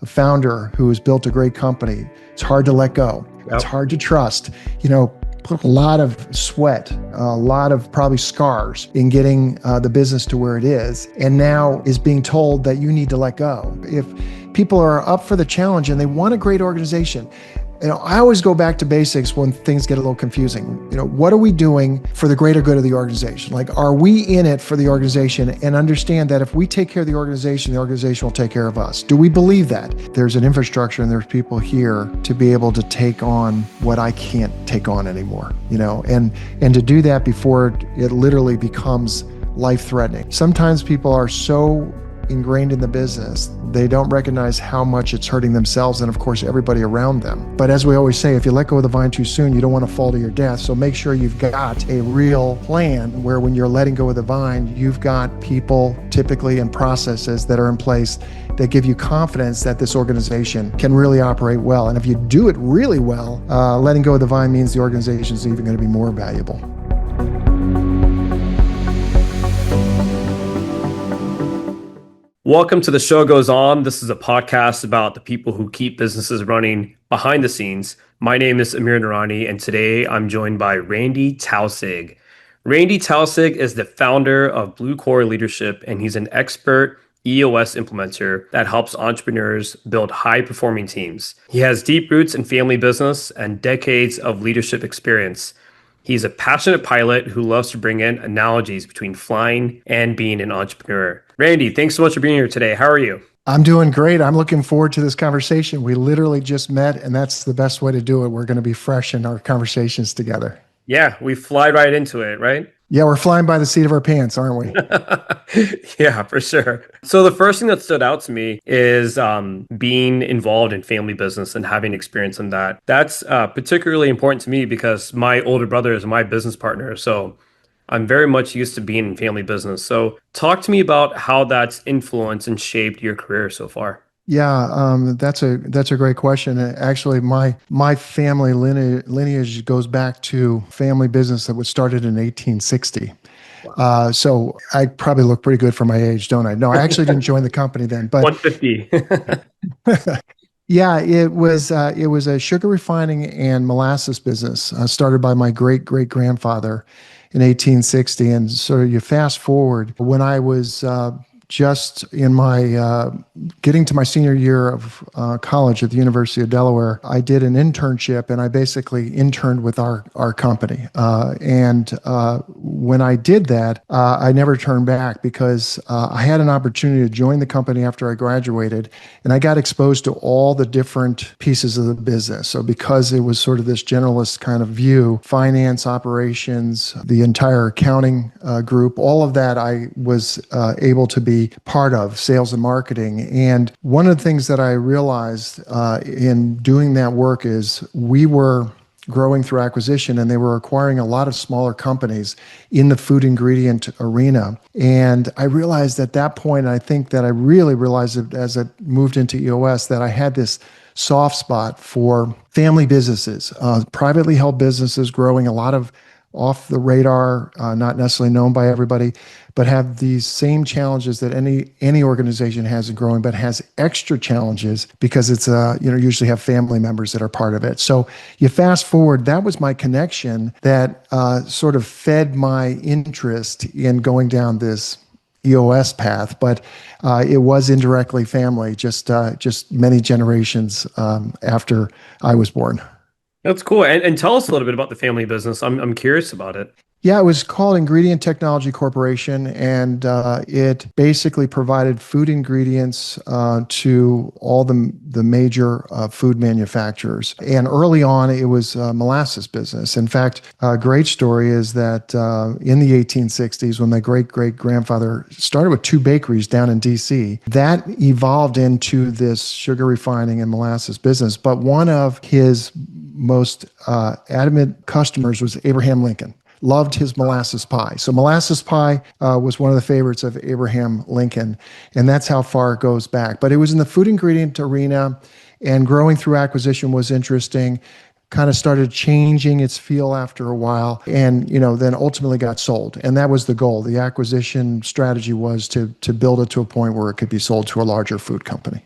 founder who has built a great company, it's hard to let go. Yep. It's hard to trust. Put a lot of sweat, a lot of probably scars in getting the business to where it is, and now is being told that you need to let go. If people are up for the challenge and they want a great organization, I always go back to basics when things get a little confusing. What are we doing for the greater good of the organization? Like, are we in it for the organization and understand that if we take care of the organization will take care of us? Do we believe that? There's an infrastructure and there's people here to be able to take on what I can't take on anymore, and to do that before it literally becomes life-threatening. Sometimes people are so ingrained in the business, they don't recognize how much it's hurting themselves and, of course, everybody around them. But as we always say, if you let go of the vine too soon, you don't want to fall to your death. So make sure you've got a real plan where when you're letting go of the vine, you've got people typically and processes that are in place that give you confidence that this organization can really operate well. And if you do it really well, letting go of the vine means the organization is even going to be more valuable. Welcome to The Show Goes On. This is a podcast about the people who keep businesses running behind the scenes. My name is Aamir Noorani, and today I'm joined by Randy Taussig. Randy Taussig is the founder of Bluecore Leadership, and he's an expert EOS implementer that helps entrepreneurs build high-performing teams. He has deep roots in family business and decades of leadership experience. He's a passionate pilot who loves to bring in analogies between flying and being an entrepreneur. Randy, thanks so much for being here today. How are you? I'm doing great. I'm looking forward to this conversation. We literally just met, and that's the best way to do it. We're going to be fresh in our conversations together. Yeah, we fly right into it, right? Yeah, we're flying by the seat of our pants, aren't we? Yeah, for sure. So the first thing that stood out to me is being involved in family business and having experience in that. That's particularly important to me because my older brother is my business partner. So I'm very much used to being in family business. So talk to me about how that's influenced and shaped your career so far. Yeah, that's a great question. Actually, my family lineage goes back to family business that was started in 1860. Wow. So I probably look pretty good for my age, don't I? No, I actually didn't join the company then. But 150. Yeah, it was a sugar refining and molasses business started by my great-great-grandfather in 1860. And so you fast forward, when I was just in my getting to my senior year of college at the University of Delaware, I did an internship, and I basically interned with our company. And when I did that, I never turned back because I had an opportunity to join the company after I graduated, and I got exposed to all the different pieces of the business. So because it was sort of this generalist kind of view, finance, operations, the entire accounting group, all of that I was able to be part of, sales and marketing. And one of the things that I realized in doing that work is we were growing through acquisition, and they were acquiring a lot of smaller companies in the food ingredient arena. And I realized at that point, and I think that I really realized it as I moved into EOS, that I had this soft spot for family businesses, privately held businesses growing, a lot of off the radar, not necessarily known by everybody, but have these same challenges that any organization has in growing, but has extra challenges because it's usually have family members that are part of it. So you fast forward, that was my connection that sort of fed my interest in going down this EOS path, but it was indirectly family, just many generations after I was born. That's cool. And tell us a little bit about the family business. I'm curious about it. Yeah, it was called Ingredient Technology Corporation, and it basically provided food ingredients to all the major food manufacturers. And early on, it was a molasses business. In fact, a great story is that in the 1860s, when my great-great-grandfather started with 2 bakeries down in D.C., that evolved into this sugar refining and molasses business. But one of his most adamant customers was Abraham Lincoln. Loved his molasses pie. So molasses pie was one of the favorites of Abraham Lincoln, and that's how far it goes back. But it was in the food ingredient arena, and growing through acquisition was interesting. Kind of started changing its feel after a while, and then ultimately got sold. And that was the goal. The acquisition strategy was to build it to a point where it could be sold to a larger food company.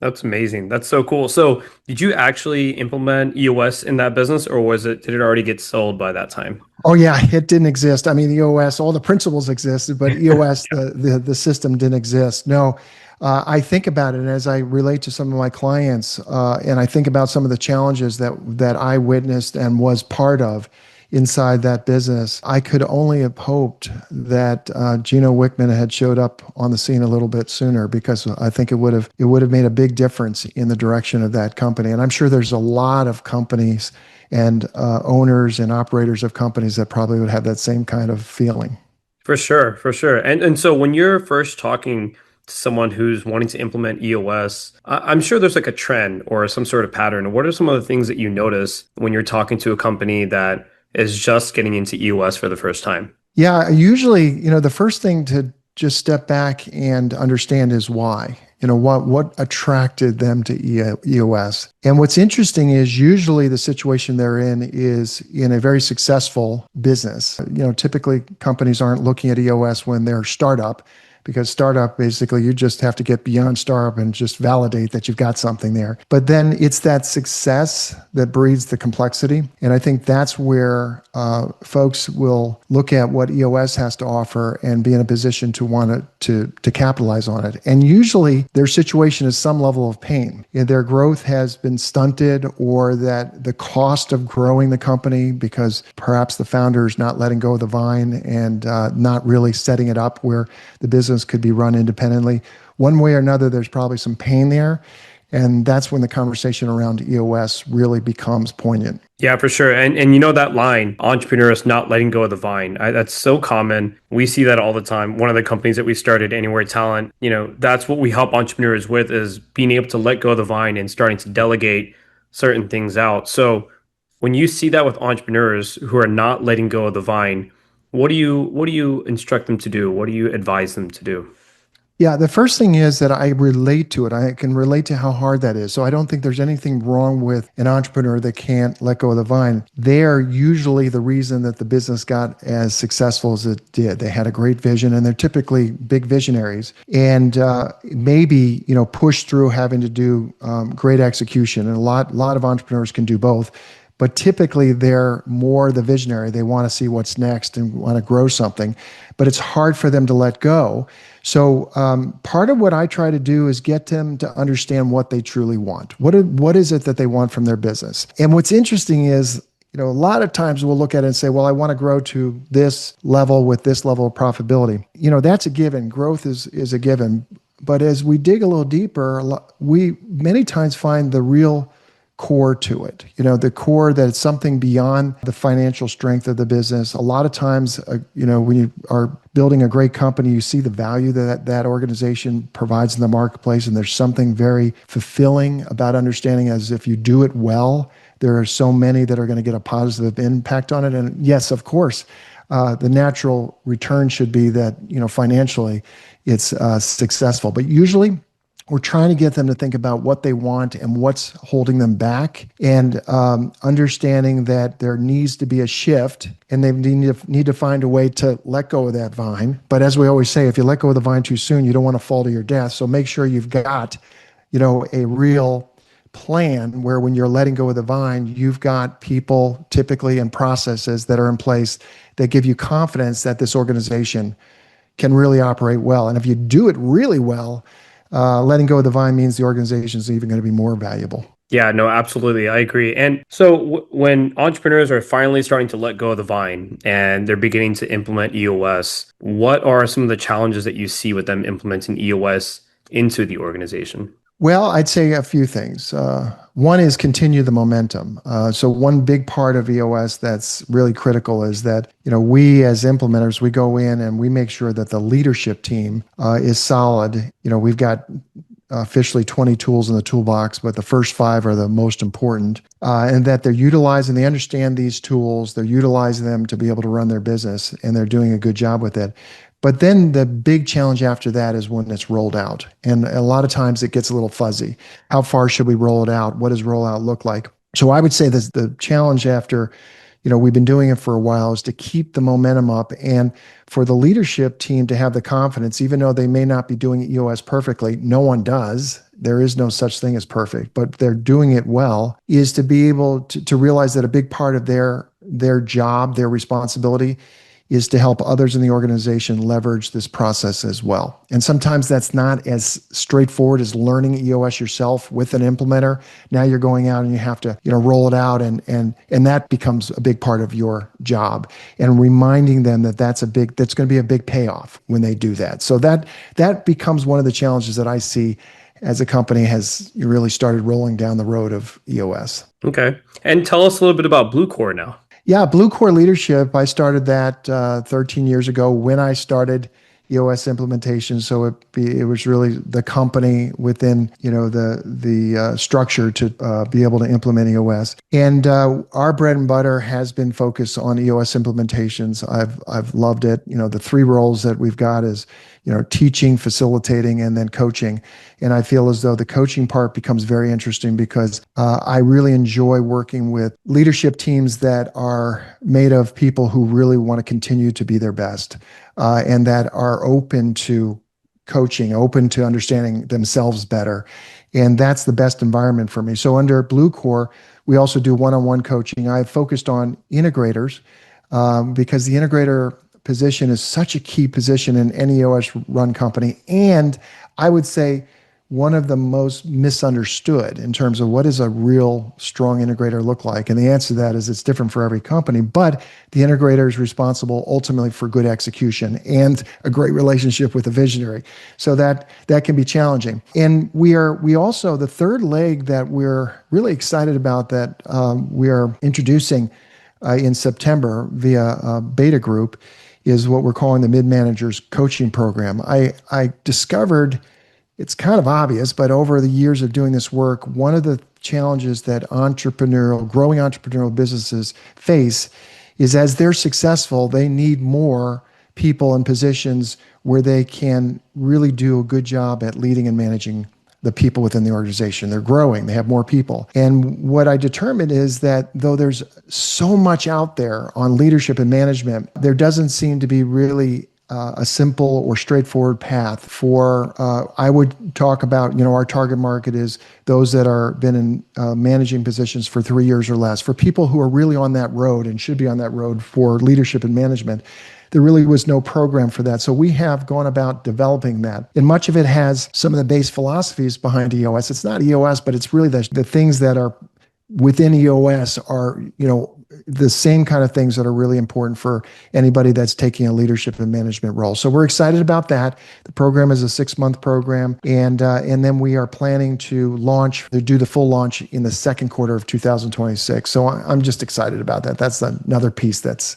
That's amazing. That's so cool. So, did you actually implement EOS in that business, or did it already get sold by that time? Oh yeah, it didn't exist. I mean, EOS, all the principles existed, but EOS, the system didn't exist. No, I think about it as I relate to some of my clients, and I think about some of the challenges that I witnessed and was part of inside that business. I could only have hoped that Gino Wickman had showed up on the scene a little bit sooner, because I think it would have made a big difference in the direction of that company. And I'm sure there's a lot of companies and owners and operators of companies that probably would have that same kind of feeling. For sure, for sure. And so when you're first talking to someone who's wanting to implement EOS, I'm sure there's like a trend or some sort of pattern. What are some of the things that you notice when you're talking to a company that is just getting into EOS for the first time? Yeah, usually, the first thing to just step back and understand is why. What attracted them to EOS. And what's interesting is usually the situation they're in is in a very successful business. Typically companies aren't looking at EOS when they're startup, because startup, basically you just have to get beyond startup and just validate that you've got something there. But then it's that success that breeds the complexity. And I think that's where folks will look at what EOS has to offer and be in a position to want to capitalize on it. And usually their situation is some level of pain. Their growth has been stunted, or that the cost of growing the company, because perhaps the founder is not letting go of the vine and not really setting it up where the business could be run independently. One way or another, there's probably some pain there. And that's when the conversation around EOS really becomes poignant. Yeah, for sure. And you know that line, entrepreneurs not letting go of the vine. That's so common. We see that all the time. One of the companies that we started, Anywhere Talent, that's what we help entrepreneurs with, is being able to let go of the vine and starting to delegate certain things out. So when you see that with entrepreneurs who are not letting go of the vine, what do you instruct them to do? What do you advise them to do? Yeah, the first thing is that I relate to it. I can relate to how hard that is. So I don't think there's anything wrong with an entrepreneur that can't let go of the vine. They're usually the reason that the business got as successful as it did. They had a great vision, and they're typically big visionaries, and maybe push through having to do great execution. And a lot of entrepreneurs can do both. But typically, they're more the visionary. They want to see what's next and want to grow something, but it's hard for them to let go. So part of what I try to do is get them to understand what they truly want. What is it that they want from their business? And what's interesting is, a lot of times we'll look at it and say, well, I want to grow to this level with this level of profitability. That's a given. Growth is a given. But as we dig a little deeper, we many times find the real core to it. The core, that it's something beyond the financial strength of the business. A lot of times, when you are building a great company, you see the value that organization provides in the marketplace, and there's something very fulfilling about understanding, as if you do it well, there are so many that are going to get a positive impact on it. And yes, of course, the natural return should be that, financially it's successful. But usually we're trying to get them to think about what they want and what's holding them back, and understanding that there needs to be a shift, and they need to find a way to let go of that vine. But as we always say, if you let go of the vine too soon, you don't want to fall to your death. So make sure you've got, a real plan where, when you're letting go of the vine, you've got people typically and processes that are in place that give you confidence that this organization can really operate well. And if you do it really well, letting go of the vine means the organization is even going to be more valuable. Yeah, no, absolutely. I agree. And so when entrepreneurs are finally starting to let go of the vine and they're beginning to implement EOS, what are some of the challenges that you see with them implementing EOS into the organization? Well, I'd say a few things. One is continue the momentum. So one big part of EOS that's really critical is that, we as implementers, we go in and we make sure that the leadership team is solid. We've got officially 20 tools in the toolbox, but the first 5 are the most important, and that they understand these tools, they're utilizing them to be able to run their business, and they're doing a good job with it. But then the big challenge after that is when it's rolled out. And a lot of times it gets a little fuzzy. How far should we roll it out? What does rollout look like? So I would say that the challenge after, we've been doing it for a while, is to keep the momentum up, and for the leadership team to have the confidence, even though they may not be doing EOS perfectly, no one does. There is no such thing as perfect, but they're doing it well, is to be able to realize that a big part of their job, their responsibility is to help others in the organization leverage this process as well. And sometimes that's not as straightforward as learning EOS yourself with an implementer. Now you're going out and you have to, roll it out, and that becomes a big part of your job. And reminding them that that's going to be a big payoff when they do that. So that becomes one of the challenges that I see as a company has really started rolling down the road of EOS. Okay. And tell us a little bit about Bluecore now. Yeah, Bluecore Leadership, I started that 13 years ago when I started EOS implementation. So it was really the company within, the structure to be able to implement EOS. And our bread and butter has been focused on EOS implementations. I've loved it. The three roles that we've got is, teaching, facilitating, and then coaching. And I feel as though the coaching part becomes very interesting because I really enjoy working with leadership teams that are made of people who really want to continue to be their best, and that are open to coaching, open to understanding themselves better. And that's the best environment for me. So under Bluecore, we also do one-on-one coaching. I've focused on integrators because the integrator position is such a key position in any EOS run company. And I would say one of the most misunderstood in terms of what does a real strong integrator look like. And the answer to that is it's different for every company, but the integrator is responsible ultimately for good execution and a great relationship with the visionary. So that can be challenging. And we also, the third leg that we're really excited about that we are introducing in September via a beta group is what we're calling the Mid-Managers Coaching Program. I discovered, it's kind of obvious, but over the years of doing this work, one of the challenges that growing entrepreneurial businesses face is as they're successful, they need more people in positions where they can really do a good job at leading and managing the people within the organization. They're growing, they have more people. And what I determined is that though there's so much out there on leadership and management, there doesn't seem to be really a simple or straightforward path for, I would talk about, our target market is those that are been in managing positions for 3 years or less. For people who are really on that road and should be on that road for leadership and management, there really was no program for that. So we have gone about developing that. And much of it has some of the base philosophies behind EOS. It's not EOS, but it's really the things that are within EOS are, the same kind of things that are really important for anybody that's taking a leadership and management role. So we're excited about that. The program is a 6-month program. And then we are planning to do the full launch in the second quarter of 2026. So I'm just excited about that. That's another piece that's,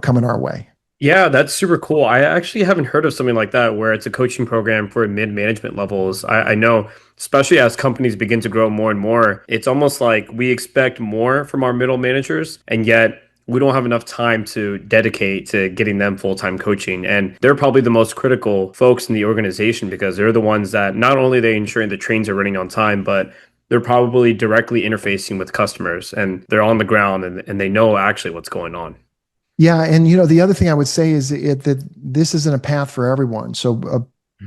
coming our way. Yeah, that's super cool. I actually haven't heard of something like that where it's a coaching program for mid-management levels. I know, especially as companies begin to grow more and more, it's almost like we expect more from our middle managers, and yet we don't have enough time to dedicate to getting them full-time coaching. And they're probably the most critical folks in the organization because they're the ones that not only are they ensuring the trains are running on time, but they're probably directly interfacing with customers and they're on the ground and they know actually what's going on. Yeah, and the other thing I would say is that this isn't a path for everyone. So a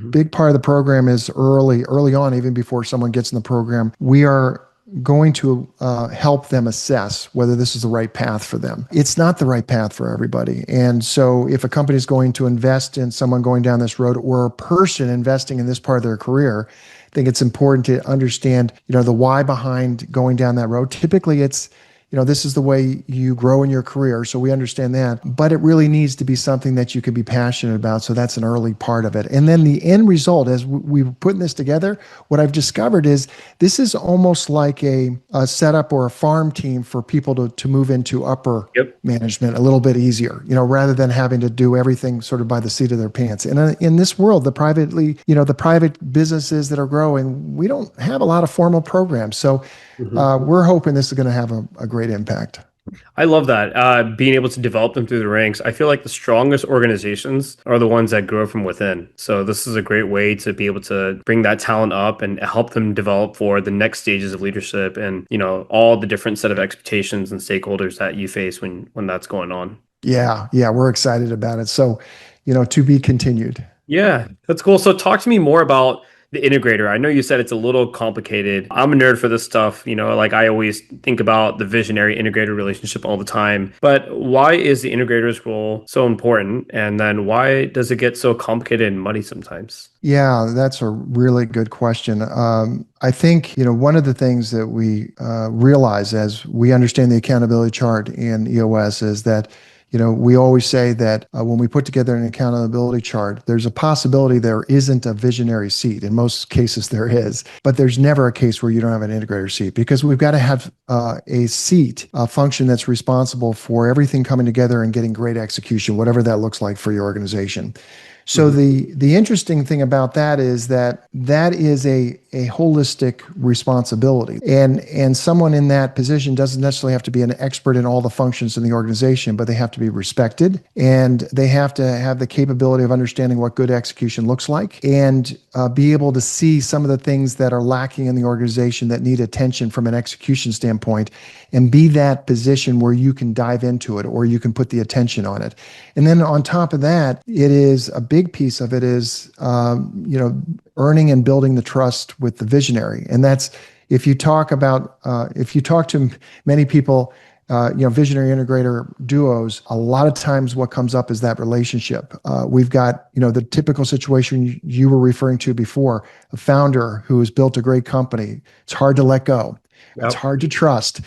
big part of the program is early on, even before someone gets in the program, we are going to help them assess whether this is the right path for them. It's not the right path for everybody. And so if a company is going to invest in someone going down this road or a person investing in this part of their career, I think it's important to understand, the why behind going down that road. Typically it's, this is the way you grow in your career. So we understand that, but it really needs to be something that you can be passionate about. So that's an early part of it. And then the end result, as we were putting this together, what I've discovered is this is almost like a setup or a farm team for people to move into upper management a little bit easier, rather than having to do everything sort of by the seat of their pants. And in this world, the private businesses that are growing, we don't have a lot of formal programs. So we're hoping this is going to have a great impact. I love that. Being able to develop them through the ranks. I feel like the strongest organizations are the ones that grow from within. So this is a great way to be able to bring that talent up and help them develop for the next stages of leadership and, all the different set of expectations and stakeholders that you face when that's going on. Yeah, we're excited about it. So, to be continued. Yeah, that's cool. So talk to me more about the integrator. I know you said it's a little complicated. I'm a nerd for this stuff. Like I always think about the visionary integrator relationship all the time. But why is the integrator's role so important? And then why does it get so complicated and muddy sometimes? Yeah, that's a really good question. I think, one of the things that we realize as we understand the accountability chart in EOS is that, we always say that when we put together an accountability chart, there's a possibility there isn't a visionary seat. In most cases, there is, but there's never a case where you don't have an integrator seat because we've got to have a seat, a function that's responsible for everything coming together and getting great execution, whatever that looks like for your organization. So the interesting thing about that is that is a holistic responsibility. And someone in that position doesn't necessarily have to be an expert in all the functions in the organization, but they have to be respected and they have to have the capability of understanding what good execution looks like and be able to see some of the things that are lacking in the organization that need attention from an execution standpoint and be that position where you can dive into it or you can put the attention on it. And then on top of that, it is a big piece of it is, earning and building the trust with the visionary. And that's, if you talk to many people, visionary integrator duos, a lot of times what comes up is that relationship. We've got, the typical situation you were referring to before, a founder who has built a great company. It's hard to let go. Yep. It's hard to trust,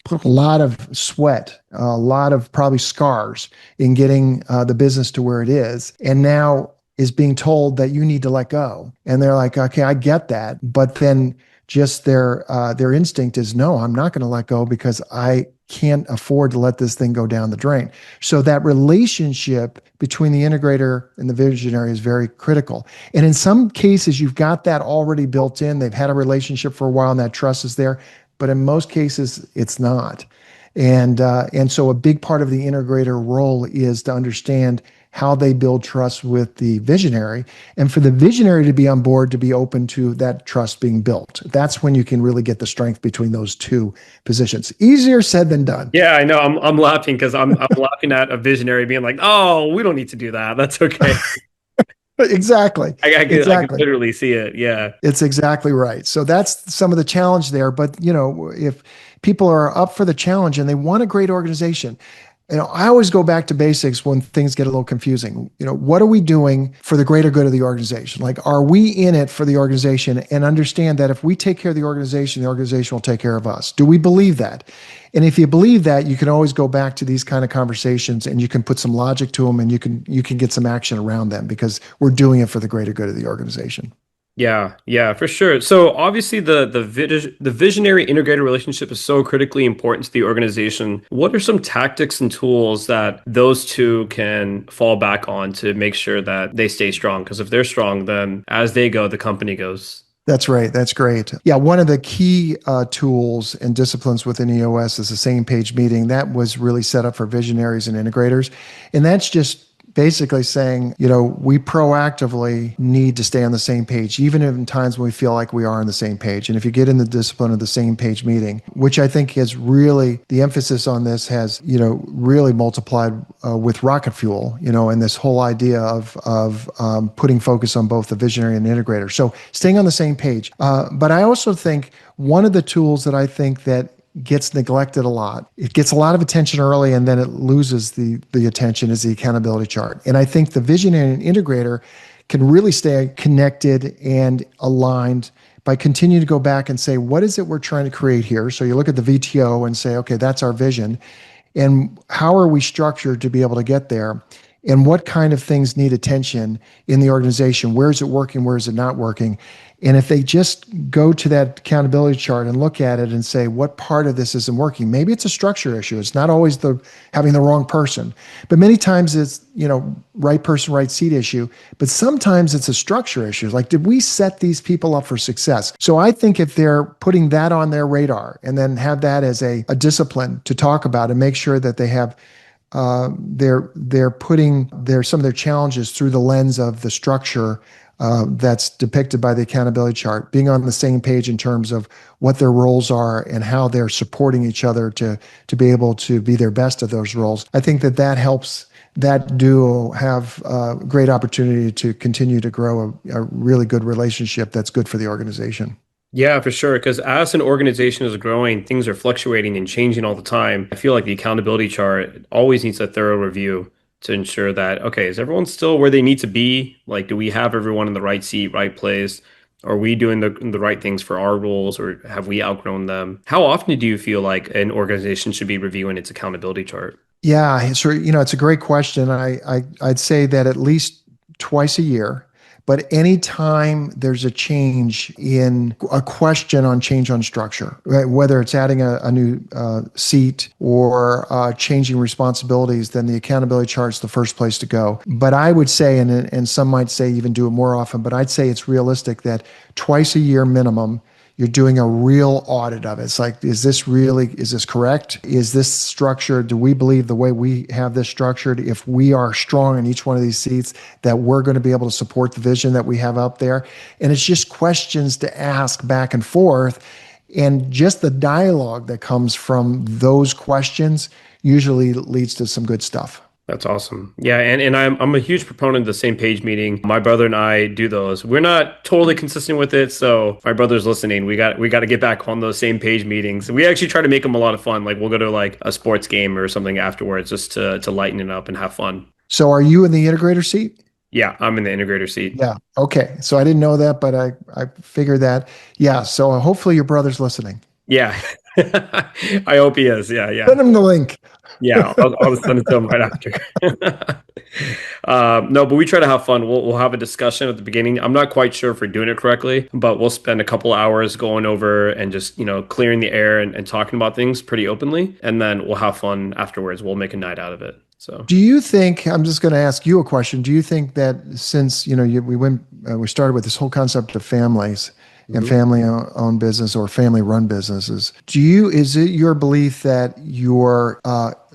put a lot of sweat, a lot of probably scars in getting the business to where it is. And now is being told that you need to let go. And they're like, okay, I get that. But then just their instinct is, no, I'm not going to let go because I can't afford to let this thing go down the drain. So that relationship between the integrator and the visionary is very critical. And in some cases, you've got that already built in. They've had a relationship for a while and that trust is there. But in most cases, it's not. And so a big part of the integrator role is to understand how they build trust with the visionary, and for the visionary to be on board, to be open to that trust being built. That's when you can really get the strength between those two positions. Easier said than done. Yeah, I know. I'm laughing because I'm laughing at a visionary being like, "Oh, we don't need to do that. That's okay." Exactly. I can literally see it. Yeah. It's exactly right. So that's some of the challenge there. But, if people are up for the challenge and they want a great organization, I always go back to basics when things get a little confusing. What are we doing for the greater good of the organization? Like, are we in it for the organization and understand that if we take care of the organization will take care of us? Do we believe that? And if you believe that, you can always go back to these kind of conversations and you can put some logic to them and you can get some action around them because we're doing it for the greater good of the organization. Yeah, for sure. So obviously the visionary integrator relationship is so critically important to the organization. What are some tactics and tools that those two can fall back on to make sure that they stay strong? Because if they're strong, then as they go, the company goes. That's right. That's great. Yeah, one of the key tools and disciplines within EOS is the same page meeting. That was really set up for visionaries and integrators. And that's just basically saying, we proactively need to stay on the same page, even in times when we feel like we are on the same page. And if you get in the discipline of the same page meeting, which I think is really, the emphasis on this has, really multiplied with rocket fuel, and this whole idea of putting focus on both the visionary and the integrator. So staying on the same page. But I also think one of the tools that I think that gets neglected a lot. It gets a lot of attention early and then it loses the attention is the accountability chart. And I think the visionary and integrator can really stay connected and aligned by continuing to go back and say, what is it we're trying to create here? So you look at the VTO and say, okay, that's our vision. And how are we structured to be able to get there? And what kind of things need attention in the organization? Where is it working? Where is it not working? And if they just go to that accountability chart and look at it and say, what part of this isn't working? Maybe it's a structure issue. It's not always having the wrong person, but many times it's, right person, right seat issue. But sometimes it's a structure issue. Like, did we set these people up for success? So I think if they're putting that on their radar and then have that as a discipline to talk about and make sure that they have they're putting some of their challenges through the lens of the structure that's depicted by the accountability chart, being on the same page in terms of what their roles are and how they're supporting each other to be able to be their best at those roles. I think that helps that duo have a great opportunity to continue to grow a really good relationship that's good for the organization. Yeah, for sure. Because as an organization is growing, things are fluctuating and changing all the time. I feel like the accountability chart always needs a thorough review to ensure that, okay, is everyone still where they need to be? Like, do we have everyone in the right seat, right place? Are we doing the right things for our roles, or have we outgrown them? How often do you feel like an organization should be reviewing its accountability chart? Yeah, it's a great question. I'd say that at least twice a year, but anytime there's a change in a question on change on structure, right? Whether it's adding a new seat or changing responsibilities, then the accountability chart's the first place to go. But I would say, and some might say even do it more often, but I'd say it's realistic that twice a year minimum, you're doing a real audit of it. It's like, is this correct? Is this structured? Do we believe the way we have this structured, if we are strong in each one of these seats, that we're going to be able to support the vision that we have up there? And it's just questions to ask back and forth. And just the dialogue that comes from those questions usually leads to some good stuff. That's awesome. Yeah, and I'm a huge proponent of the same page meeting. My brother and I do those. We're not totally consistent with it, so if my brother's listening, we got to get back on those same page meetings. We actually try to make them a lot of fun. Like we'll go to like a sports game or something afterwards just to lighten it up and have fun. So are you in the integrator seat? Yeah, I'm in the integrator seat. Yeah. Okay. So I didn't know that, but I figured that. Yeah. So hopefully your brother's listening. Yeah. I hope he is. Yeah, yeah. Send him the link. Yeah, I'll send it to him right after. No, but we try to have fun. We'll have a discussion at the beginning. I'm not quite sure if we're doing it correctly, but we'll spend a couple hours going over and just, clearing the air and talking about things pretty openly. And then we'll have fun afterwards. We'll make a night out of it. So, Do you think, I'm just going to ask you a question. Do you think that since, we started with this whole concept of families and mhm. family-owned business or family-run businesses, is it your belief that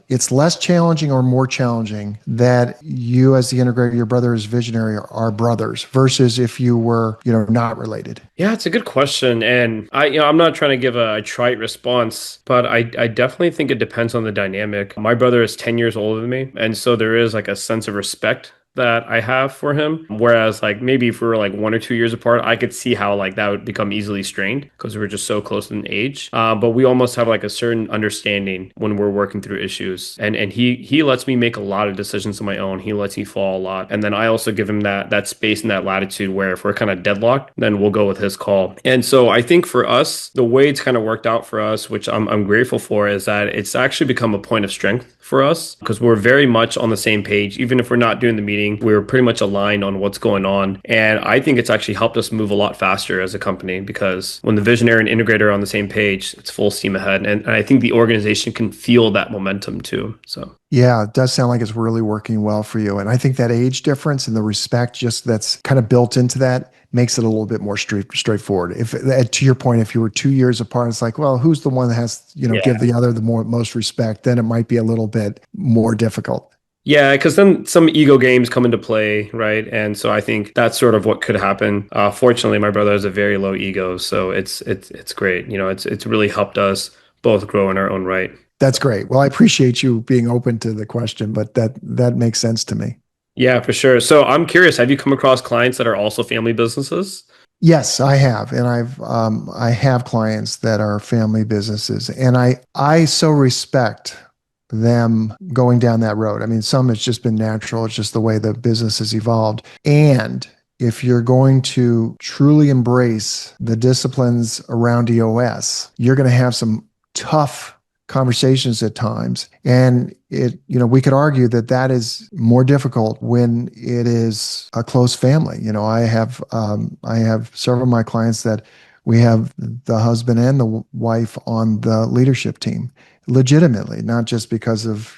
it's less challenging or more challenging that you as the integrator, your brother is visionary, are brothers versus if you were, not related? Yeah, it's a good question. And I'm not trying to give a trite response, but I definitely think it depends on the dynamic. My brother is 10 years older than me. And so there is like a sense of respect that I have for him. Whereas like maybe if we were like 1 or 2 years apart, I could see how like that would become easily strained because we're just so close in age. But we almost have like a certain understanding when we're working through issues. And he lets me make a lot of decisions on my own. He lets me fall a lot. And then I also give him that space and that latitude where if we're kind of deadlocked, then we'll go with his call. And so I think for us, the way it's kind of worked out for us, which I'm grateful for, is that it's actually become a point of strength for us because we're very much on the same page. Even if we're not doing the meeting, we're pretty much aligned on what's going on. And I think it's actually helped us move a lot faster as a company because when the visionary and integrator are on the same page, it's full steam ahead. And I think the organization can feel that momentum too. So Yeah, it does sound like it's really working well for you. And I think that age difference and the respect just that's kind of built into that makes it a little bit more straightforward. If to your point, if you were 2 years apart, it's like, well, who's the one that has, yeah. give the other the most respect, then it might be a little bit more difficult. Yeah, because then some ego games come into play, right? And so I think that's sort of what could happen. Fortunately, my brother has a very low ego, so it's great. It's really helped us both grow in our own right. That's great. Well, I appreciate you being open to the question, but that makes sense to me. Yeah, for sure. So I'm curious, have you come across clients that are also family businesses? Yes, I have, and I have clients that are family businesses, and I so respect them going down that road. I mean, some it's just been natural. It's just the way the business has evolved. And if you're going to truly embrace the disciplines around EOS, you're going to have some tough conversations at times. And we could argue that that is more difficult when it is a close family. I have several of my clients that we have the husband and the wife on the leadership team legitimately, not just because of,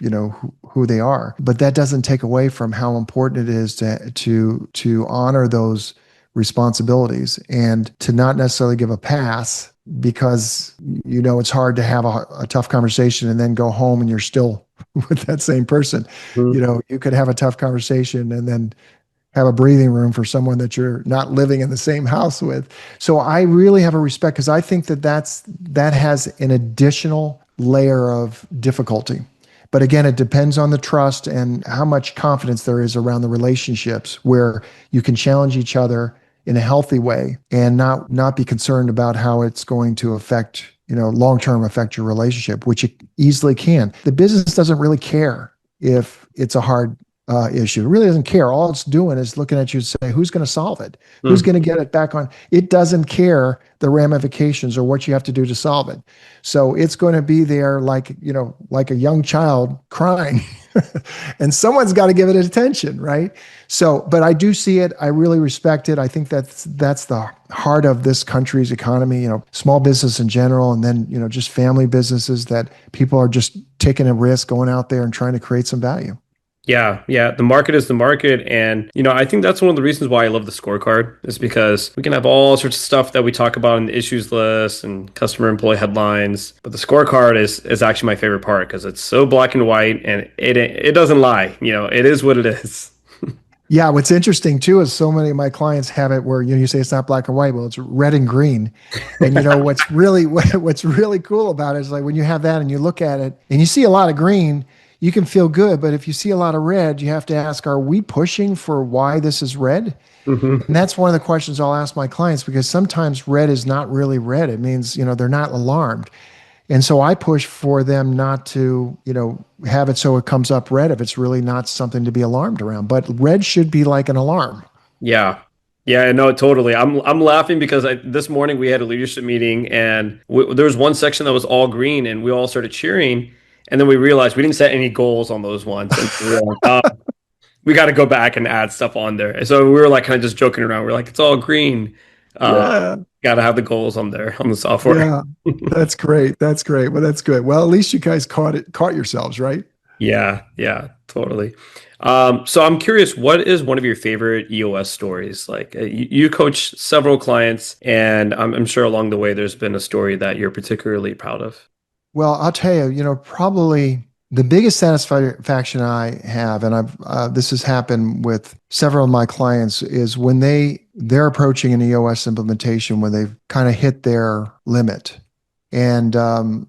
who they are, but that doesn't take away from how important it is to honor those responsibilities and to not necessarily give a pass because it's hard to have a tough conversation and then go home and you're still with that same person. Mhm. You could have a tough conversation and then have a breathing room for someone that you're not living in the same house with. So I really have a respect because I think that has an additional layer of difficulty But again, it depends on the trust and how much confidence there is around the relationships where you can challenge each other in a healthy way and not be concerned about how it's going to affect, long term affect your relationship, which it easily can. The business doesn't really care if it's a hard issue. It really doesn't care. All it's doing is looking at you and say, who's going to solve it? Who's Mm. going to get it back on? It doesn't care the ramifications or what you have to do to solve it. So it's going to be there like a young child crying and someone's got to give it attention, right? So, but I do see it. I really respect it. I think that's the heart of this country's economy, small business in general, and then, just family businesses that people are just taking a risk, going out there and trying to create some value. Yeah, yeah. The market is the market. And, I think that's one of the reasons why I love the scorecard is because we can have all sorts of stuff that we talk about in the issues list and customer employee headlines. But the scorecard is actually my favorite part because it's so black and white and it doesn't lie. It is what it is. Yeah, what's interesting too is so many of my clients have it where you say it's not black and white, well, it's red and green. And what's really cool about it is like when you have that and you look at it and you see a lot of green, you can feel good. But if you see a lot of red, you have to ask, are we pushing for why this is red? Hmm. And that's one of the questions I'll ask my clients because sometimes red is not really red. It means, they're not alarmed. And so I push for them not to, have it so it comes up red if it's really not something to be alarmed around. But red should be like an alarm. Yeah. Yeah, no, totally. I'm laughing because this morning we had a leadership meeting and there was one section that was all green and we all started cheering. And then we realized we didn't set any goals on those ones. And we were like, we got to go back and add stuff on there. And so we were like kind of just joking around. We're like, it's all green. Uh, Yeah. got to have the goals on there on the software. Yeah. That's great. That's great. Well, that's good. Well, at least you guys caught yourselves, right? Yeah, yeah, totally. So I'm curious, what is one of your favorite EOS stories? Like you coach several clients, and I'm sure along the way there's been a story that you're particularly proud of. Well, I'll tell you, probably the biggest satisfaction I have, and this has happened with several of my clients, is when they're approaching an EOS implementation when they've kind of hit their limit. And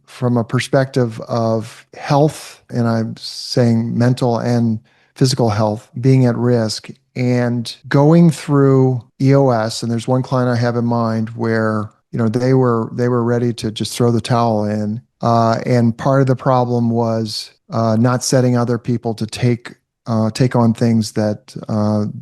from a perspective of health, and I'm saying mental and physical health being at risk, and going through EOS, and there's one client I have in mind where they were ready to just throw the towel in, and part of the problem was not setting other people to take on things that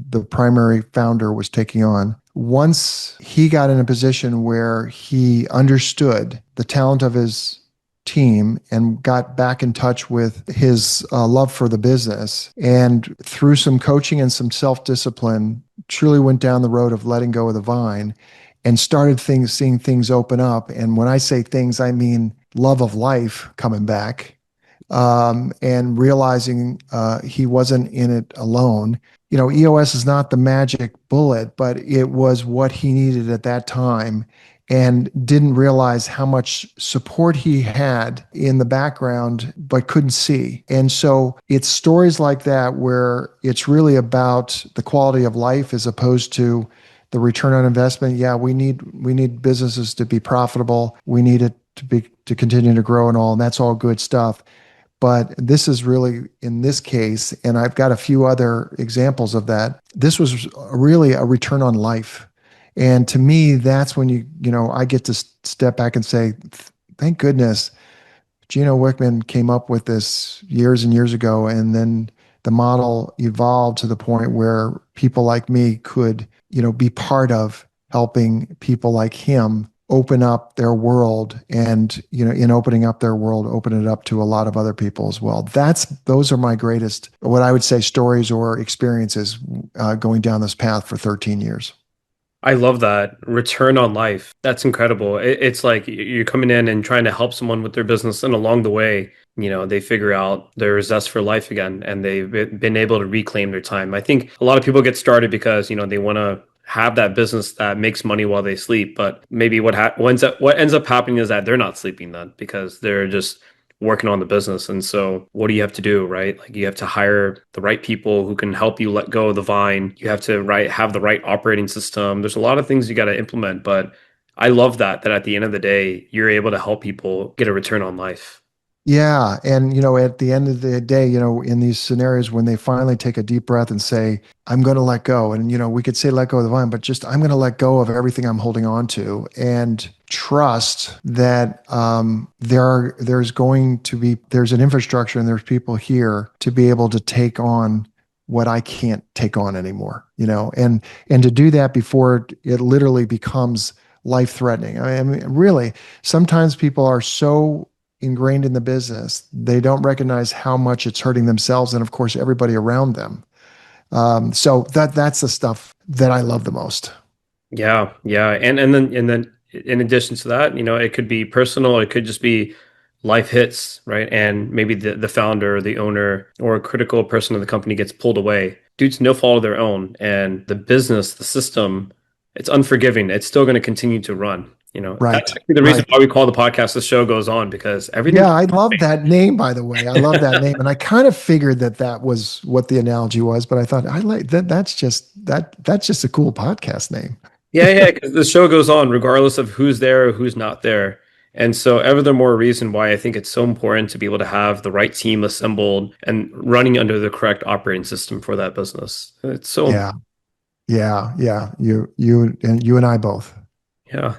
the primary founder was taking on. Once he got in a position where he understood the talent of his team and got back in touch with his love for the business, and through some coaching and some self-discipline, truly went down the road of letting go of the vine and started seeing things open up. And when I say things, I mean love of life coming back, and realizing he wasn't in it alone. EOS is not the magic bullet, but it was what he needed at that time and didn't realize how much support he had in the background, but couldn't see. And so it's stories like that where it's really about the quality of life as opposed to the return on investment. Yeah, we need businesses to be profitable. We need it to continue to grow and all, and that's all good stuff. But this is really, in this case, and I've got a few other examples of that, this was really a return on life. And to me, that's when I get to step back and say, thank goodness Gino Wickman came up with this years and years ago. And then the model evolved to the point where people like me could, be part of helping people like him open up their world, and in opening up their world, open it up to a lot of other people as well. Those are my greatest, what I would say, stories or experiences going down this path for 13 years. I love that return on life. That's incredible. It's like you're coming in and trying to help someone with their business, and along the way, they figure out their zest for life again, and they've been able to reclaim their time. I think a lot of people get started because they want to have that business that makes money while they sleep, but maybe what ends up happening is that they're not sleeping then because they're just working on the business. And so what do you have to do, right? Like you have to hire the right people who can help you let go of the vine. You have to have the right operating system. There's a lot of things you got to implement, but I love that at the end of the day, you're able to help people get a return on life. Yeah. And, at the end of the day, in these scenarios, when they finally take a deep breath and say, I'm going to let go. And, we could say let go of the vine, but just I'm going to let go of everything I'm holding on to and trust that there's an infrastructure and there's people here to be able to take on what I can't take on anymore, and to do that before it literally becomes life threatening. I mean, really, sometimes people are so ingrained in the business, they don't recognize how much it's hurting themselves and, of course, everybody around them. So that's the stuff that I love the most. Yeah, yeah. And then in addition to that, it could be personal, it could just be life hits, right? And maybe the founder, the owner, or a critical person of the company gets pulled away due to no fault of their own. And the business, the system, it's unforgiving. It's still going to continue to run. That's Right. actually the reason Right. why we call the podcast The Show Goes On, because everything. Yeah, I love that name, by the way. I love that name, and I kind of figured that that was what the analogy was, but I thought I like that. That's just a cool podcast name. Yeah, yeah, because the show goes on regardless of who's there or who's not there. And so, ever the more reason why I think it's so important to be able to have the right team assembled and running under the correct operating system for that business. It's so Yeah, important. yeah. You and I both. Yeah.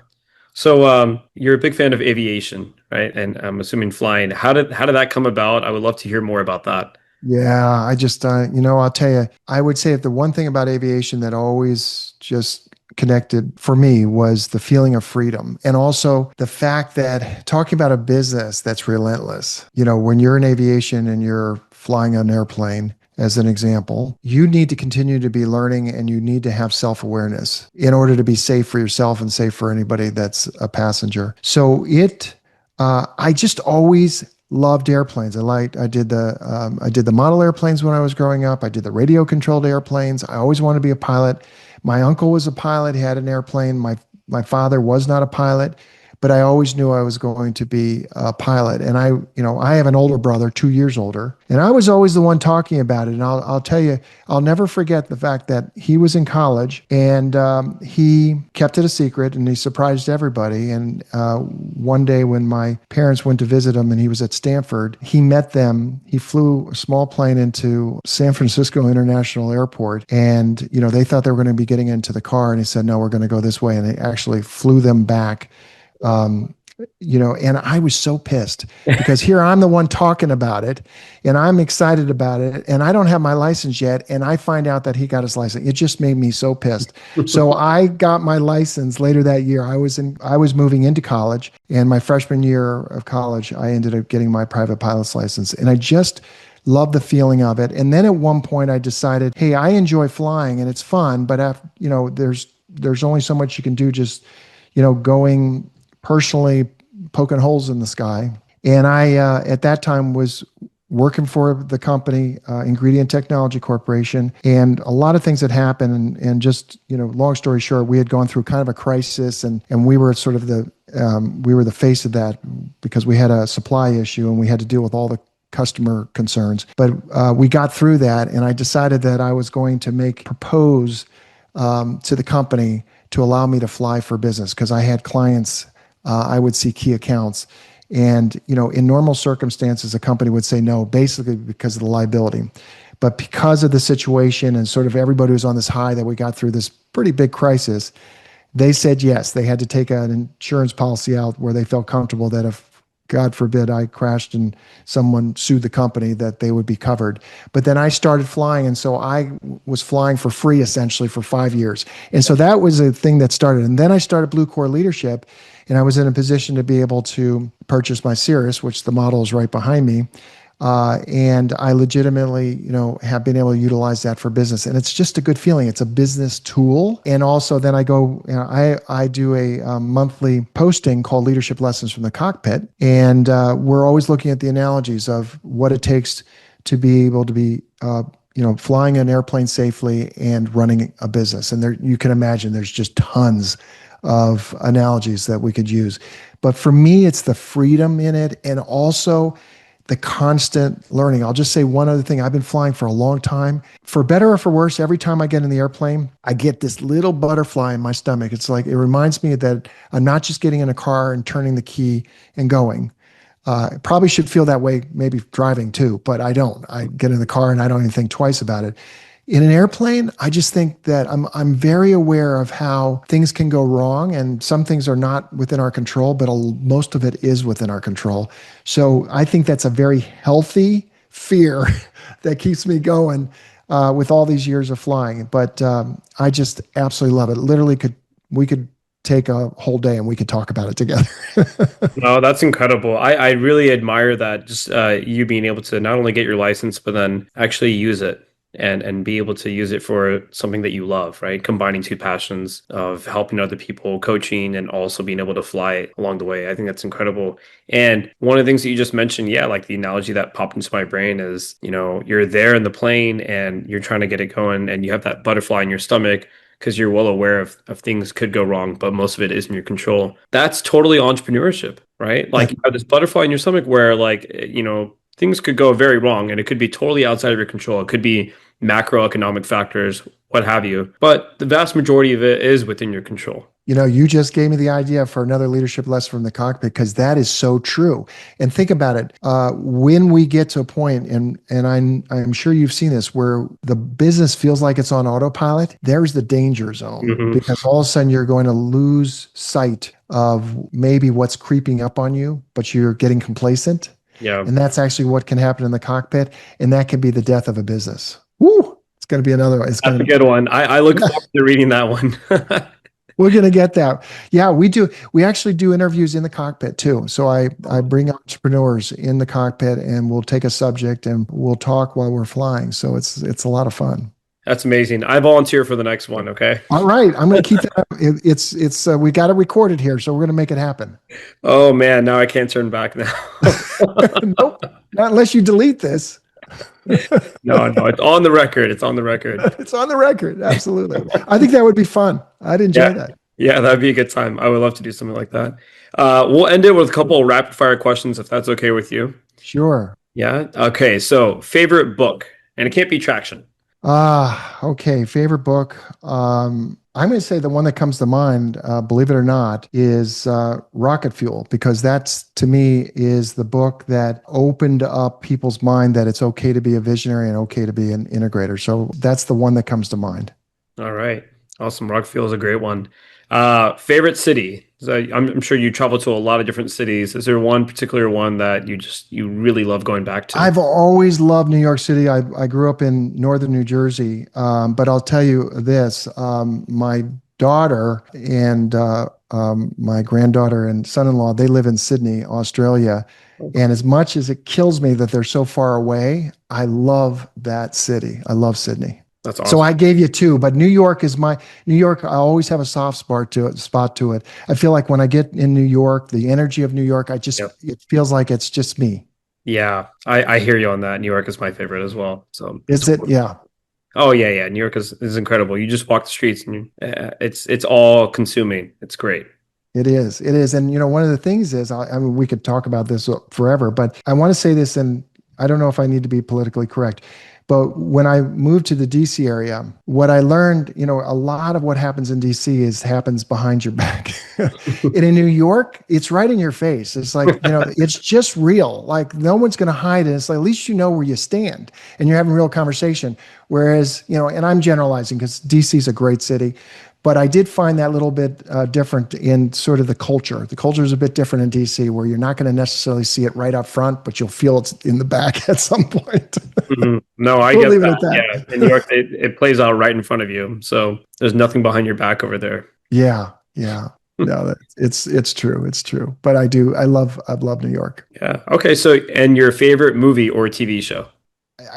So, you're a big fan of aviation, right? And I'm assuming flying. How did that come about? I would love to hear more about that. Yeah, I just, I'll tell you, I would say if the one thing about aviation that always just connected for me was the feeling of freedom. And also the fact that talking about a business that's relentless, when you're in aviation and you're flying an airplane, as an example, you need to continue to be learning and you need to have self awareness in order to be safe for yourself and safe for anybody that's a passenger. I just always loved airplanes. I did the model airplanes when I was growing up. I did the radio controlled airplanes. I always wanted to be a pilot. My uncle was a pilot. He had an airplane. My father was not a pilot, but I always knew I was going to be a pilot. And I have an older brother, 2 years older, and I was always the one talking about it. And I'll tell you, I'll never forget the fact that he was in college and he kept it a secret and he surprised everybody. And one day when my parents went to visit him and he was at Stanford, he met them. He flew a small plane into San Francisco International Airport, and they thought they were going to be getting into the car, and he said, "No, we're going to go this way." And they actually flew them back. um, and I was so pissed because here I'm the one talking about it and I'm excited about it and I don't have my license yet. And I find out that he got his license. It just made me so pissed. So I got my license later that year. I was moving into college, and my freshman year of college, I ended up getting my private pilot's license, and I just loved the feeling of it. And then at one point I decided, hey, I enjoy flying and it's fun, but there's only so much you can do just, going personally poking holes in the sky. And I, at that time, was working for the company, Ingredient Technology Corporation, and a lot of things had happened. And just, long story short, we had gone through kind of a crisis, and we were sort of we were the face of that because we had a supply issue and we had to deal with all the customer concerns. But we got through that, and I decided that I was going to propose to the company to allow me to fly for business because I had clients. I would see key accounts. And, in normal circumstances, a company would say no, basically because of the liability. But because of the situation and sort of everybody was on this high that we got through this pretty big crisis, they said yes. They had to take an insurance policy out where they felt comfortable that if, God forbid, I crashed and someone sued the company, that they would be covered. But then I started flying, and so I was flying for free essentially for 5 years. And so that was a thing that started. And then I started Bluecore Leadership, and I was in a position to be able to purchase my Cirrus, which the model is right behind me. And I legitimately, have been able to utilize that for business, and it's just a good feeling. It's a business tool, and also then I go, I do a monthly posting called Leadership Lessons from the Cockpit, and we're always looking at the analogies of what it takes to be able to be, flying an airplane safely and running a business. And there, you can imagine, there's just tons of analogies that we could use, but for me, it's the freedom in it, and also the constant learning. I'll just say one other thing. I've been flying for a long time. For better or for worse, every time I get in the airplane, I get this little butterfly in my stomach. It's like, it reminds me that I'm not just getting in a car and turning the key and going. Probably should feel that way maybe driving too, but I don't. I get in the car and I don't even think twice about it. In an airplane, I just think that I'm very aware of how things can go wrong, and some things are not within our control, but most of it is within our control. So I think that's a very healthy fear that keeps me going with all these years of flying. But I just absolutely love it. Literally, we could take a whole day and we could talk about it together. No, that's incredible. I really admire that, just you being able to not only get your license, but then actually use it and be able to use it for something that you love, right? Combining two passions of helping other people, coaching, and also being able to fly along the way. I think that's incredible. And one of the things that you just mentioned, yeah, like the analogy that popped into my brain is, you're there in the plane and you're trying to get it going and you have that butterfly in your stomach because you're well aware of things could go wrong, but most of it is in your control. That's totally entrepreneurship, right? Like That, you have this butterfly in your stomach where things could go very wrong and it could be totally outside of your control. It could be macroeconomic factors, what have you. But the vast majority of it is within your control. you just gave me the idea for another leadership lesson from the cockpit, because that is so true. And think about it. When we get to a point, and I'm sure you've seen this, where the business feels like it's on autopilot, there's the danger zone, Hmm. because all of a sudden you're going to lose sight of maybe what's creeping up on you, but you're getting complacent. Yeah. And that's actually what can happen in the cockpit. And that can be the death of a business. Woo! It's going to be another one. It's That's going a to, good one. I look forward to reading that one. we're going to get that. Yeah, we do. We actually do interviews in the cockpit too. So I bring entrepreneurs in the cockpit and we'll take a subject and we'll talk while we're flying. So it's a lot of fun. That's amazing. I volunteer for the next one. Okay. All right, I'm going to keep that up. We got it recorded here, so we're going to make it happen. Oh man, now I can't turn back now. Nope, not unless you delete this. No, no, it's on the record. It's on the record. It's on the record. Absolutely. I think that would be fun. I'd enjoy Yeah. that. Yeah, that'd be a good time. I would love to do something like that. We'll end it with a couple of rapid fire questions if that's okay with you. Sure. Yeah. Okay. So, favorite book, and it can't be Traction. Okay. Favorite book. I'm going to say the one that comes to mind, believe it or not, is Rocket Fuel, because that's, to me, is the book that opened up people's mind that it's okay to be a visionary and okay to be an integrator. So that's the one that comes to mind. All right. Awesome. Rocket Fuel is a great one. Favorite city. So I'm sure you travel to a lot of different cities. Is there one particular one that you really love going back to? I've always loved New York City. I grew up in northern New Jersey, but I'll tell you this: my daughter and my granddaughter and son-in-law, they live in Sydney, Australia. And as much as it kills me that they're so far away, I love that city. I love Sydney. That's awesome. So I gave you two, but New York is New York. I always have a soft spot to it. I feel like when I get in New York, the energy of New York, Yep. it feels like it's just me. Yeah, I hear you on that. New York is my favorite as well. So Is it? Yeah, oh yeah, yeah. New York is incredible. You just walk the streets and it's all consuming. It's great. it is. It is. And one of the things is, I mean, we could talk about this forever, but I want to say this, and I don't know if I need to be politically correct. But when I moved to the DC area, what I learned, a lot of what happens in DC happens behind your back. And in New York, it's right in your face. It's like, it's just real. Like no one's going to hide it. It's like, at least you know where you stand and you're having real conversation. Whereas, and I'm generalizing because DC is a great city, but I did find that a little bit different in sort of the culture. The culture is a bit different in DC, where you're not going to necessarily see it right up front, but you'll feel it's in the back at some point. Mhm. No, I We'll get leave it that. at that. Yeah, in New York, it plays out right in front of you. So there's nothing behind your back over there. Yeah, yeah. No, it's true. It's true. But I love New York. Yeah. Okay. So, and your favorite movie or TV show?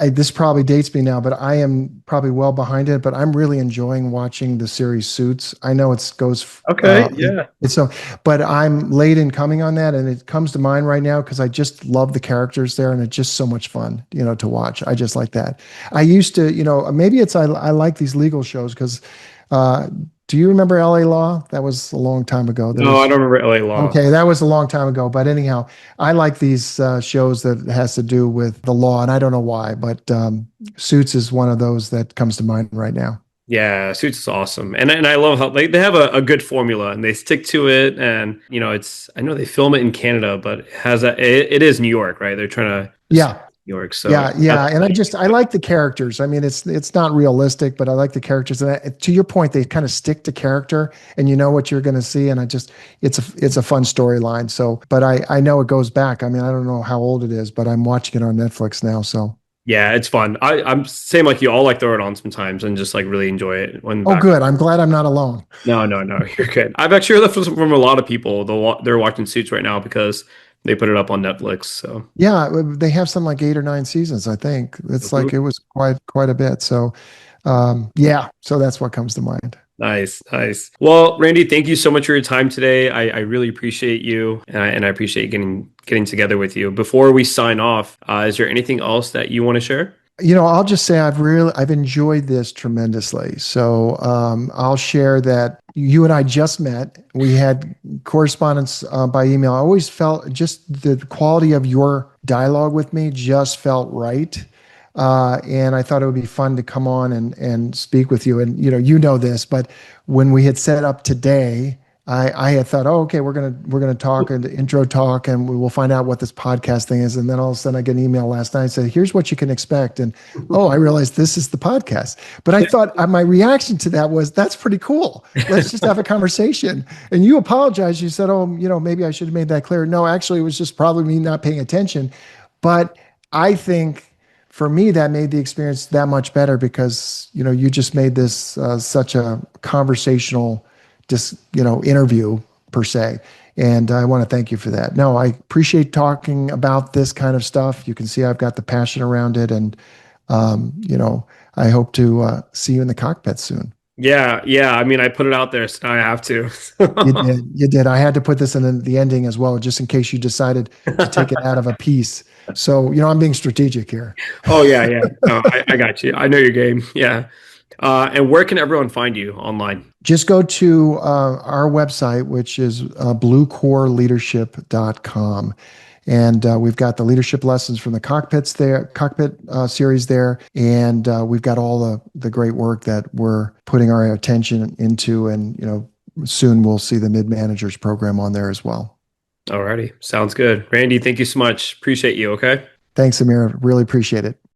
This probably dates me now, but I am probably well behind it. But I'm really enjoying watching the series Suits. I know it goes. Okay. Yeah. It's so, but I'm late in coming on that, and it comes to mind right now because I just love the characters there, and it's just so much fun, to watch. I just like that. I used to, maybe it's I like these legal shows because. Do you remember LA Law? That was a long time ago. No, I don't remember LA Law. Okay, that was a long time ago. But anyhow, I like these shows that has to do with the law, and I don't know why, but Suits is one of those that comes to mind right now. Yeah, Suits is awesome, and I love how they have a good formula and they stick to it. And it's I know they film it in Canada, but it is New York, right? They're trying to Yeah. New York, so Yeah, yeah, and I like the characters. I mean, it's not realistic, but I like the characters. And to your point, they kind of stick to character, and you know what you're going to see. And it's a fun storyline. So, but I know it goes back. I mean, I don't know how old it is, but I'm watching it on Netflix now. So, yeah, it's fun. I'm same like you. I'll like throw it on sometimes and just like really enjoy it when oh, back. good. I'm glad I'm not alone. No, no, no, you're good. I've actually heard that from a lot of people. They're watching Suits right now because they put it up on Netflix. So. Yeah, they have some like 8 or 9 seasons. I think it's Mhm. like it was quite a bit. So, yeah. So that's what comes to mind. Nice, nice. Well, Randy, thank you so much for your time today. I really appreciate you, and I appreciate getting together with you. Before we sign off, is there anything else that you want to share? I'll just say I've enjoyed this tremendously. So I'll share that you and I just met. We had correspondence by email. I always felt just the quality of your dialogue with me just felt right. And I thought it would be fun to come on and speak with you. And you know this, but when we had set up today, I had thought, oh, okay, we're gonna talk and intro talk, and we will find out what this podcast thing is. And then all of a sudden, I get an email last night and said, "Here's what you can expect." And oh, I realized this is the podcast. But I thought my reaction to that was, "That's pretty cool. Let's just have a conversation." And you apologized. You said, "Oh, maybe I should have made that clear." No, actually, it was just probably me not paying attention. But I think for me, that made the experience that much better because you just made this such a conversational just interview per se, and I want to thank you for that. No, I appreciate talking about this kind of stuff. You can see I've got the passion around it, and I hope to see you in the cockpit soon. Yeah, yeah. I mean, I put it out there, so now I have to. You did. I had to put this in the ending as well, just in case you decided to take it out of a piece. So I'm being strategic here. Oh yeah, yeah. No, I got you. I know your game. Yeah. And where can everyone find you online? Just go to our website, which is bluecoreleadership.com. And we've got the leadership lessons from the cockpit series there. And we've got all the great work that we're putting our attention into. And, soon we'll see the mid-managers program on there as well. Alrighty, sounds good. Randy, thank you so much. Appreciate you. Okay. Thanks, Amir. Really appreciate it.